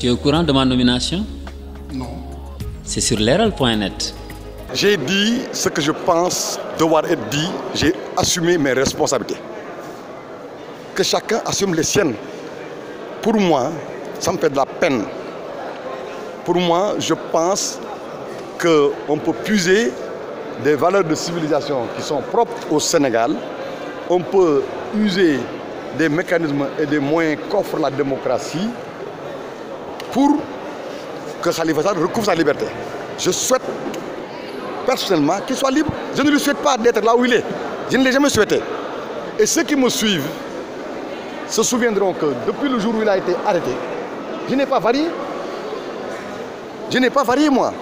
Tu es au courant de ma nomination? Non. C'est sur leral.net. J'ai dit ce que je pense devoir être dit. J'ai assumé mes responsabilités. Que chacun assume les siennes. Pour moi, ça me fait de la peine. Pour moi, je pense qu'on peut puiser des valeurs de civilisation qui sont propres au Sénégal. On peut user des mécanismes et des moyens qu'offre la démocratie pour que Khalifa Sall recouvre sa liberté. Je souhaite personnellement qu'il soit libre. Je ne lui souhaite pas d'être là où il est. Je ne l'ai jamais souhaité. Et ceux qui me suivent se souviendront que depuis le jour où il a été arrêté, je n'ai pas varié. Je n'ai pas varié, moi.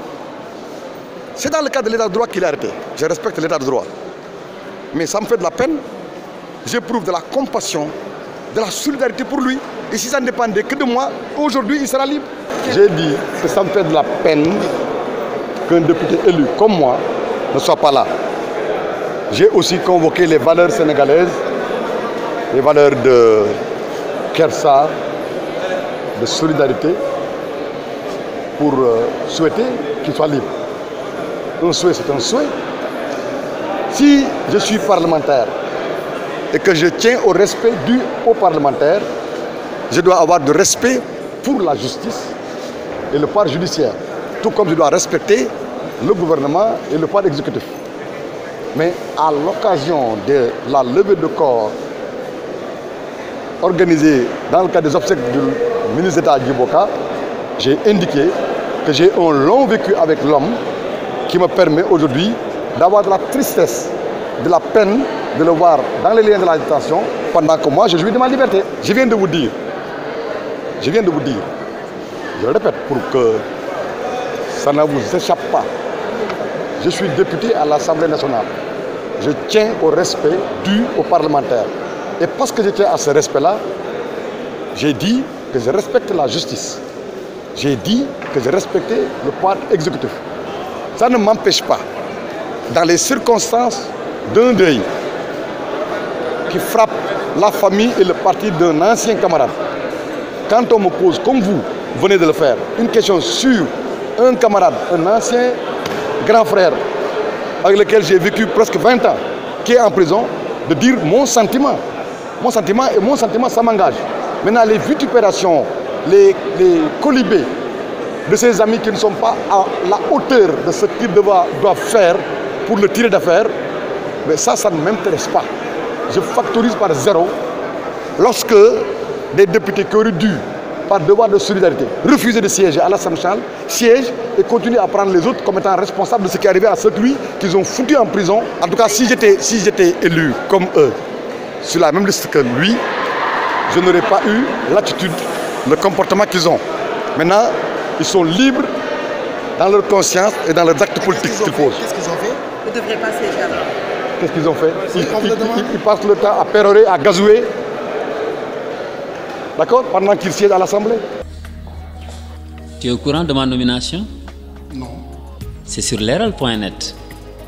C'est dans le cadre de l'état de droit qu'il est arrêté. Je respecte l'état de droit. Mais ça me fait de la peine. J'éprouve de la compassion, de la solidarité pour lui. Et si ça ne dépendait que de moi, aujourd'hui, il sera libre. J'ai dit que ça me fait de la peine qu'un député élu comme moi ne soit pas là. J'ai aussi convoqué les valeurs sénégalaises, les valeurs de Kersa, de solidarité, pour souhaiter qu'il soit libre. Un souhait, c'est un souhait. Si je suis parlementaire et que je tiens au respect dû aux parlementaires, je dois avoir du respect pour la justice et le pouvoir judiciaire, tout comme je dois respecter le gouvernement et le pouvoir exécutif. Mais à l'occasion de la levée de corps organisée dans le cadre des obsèques du ministre d'État Djiboka, j'ai indiqué que j'ai un long vécu avec l'homme qui me permet aujourd'hui d'avoir de la tristesse, de la peine de le voir dans les liens de la détention pendant que moi je jouis de ma liberté. Je viens de vous dire, je le répète pour que ça ne vous échappe pas. Je suis député à l'Assemblée nationale. Je tiens au respect dû aux parlementaires. Et parce que je tiens à ce respect-là, j'ai dit que je respecte la justice. J'ai dit que je respectais le pouvoir exécutif. Ça ne m'empêche pas, dans les circonstances d'un deuil qui frappe la famille et le parti d'un ancien camarade, quand on me pose, comme vous venez de le faire, une question sur un camarade, un ancien grand frère, avec lequel j'ai vécu presque 20 ans, qui est en prison, de dire mon sentiment. Mon sentiment, et mon sentiment, ça m'engage. Maintenant, les vitupérations, les colibés de ses amis qui ne sont pas à la hauteur de ce qu'ils doivent faire pour le tirer d'affaire, mais ça ne m'intéresse pas. Je factorise par zéro lorsque des députés qui auraient dû, par devoir de solidarité, refuser de siéger à l'Assemblée nationale, siègent et continuent à prendre les autres comme étant responsables de ce qui est arrivé à celui qu'ils ont foutu en prison. En tout cas, si j'étais élu comme eux, sur la même liste que lui, je n'aurais pas eu l'attitude, le comportement qu'ils ont. Maintenant, ils sont libres dans leur conscience et dans leurs actes politiques qu'ils posent. Qu'est-ce qu'ils ont fait? Ils ne devraient pas siéger alors. Qu'est-ce qu'ils ont fait? Ils passent le temps à pérorer, à gazouer. D'accord? Pendant qu'ils siègent à l'Assemblée. Tu es au courant de ma nomination? Non. C'est sur leral.net.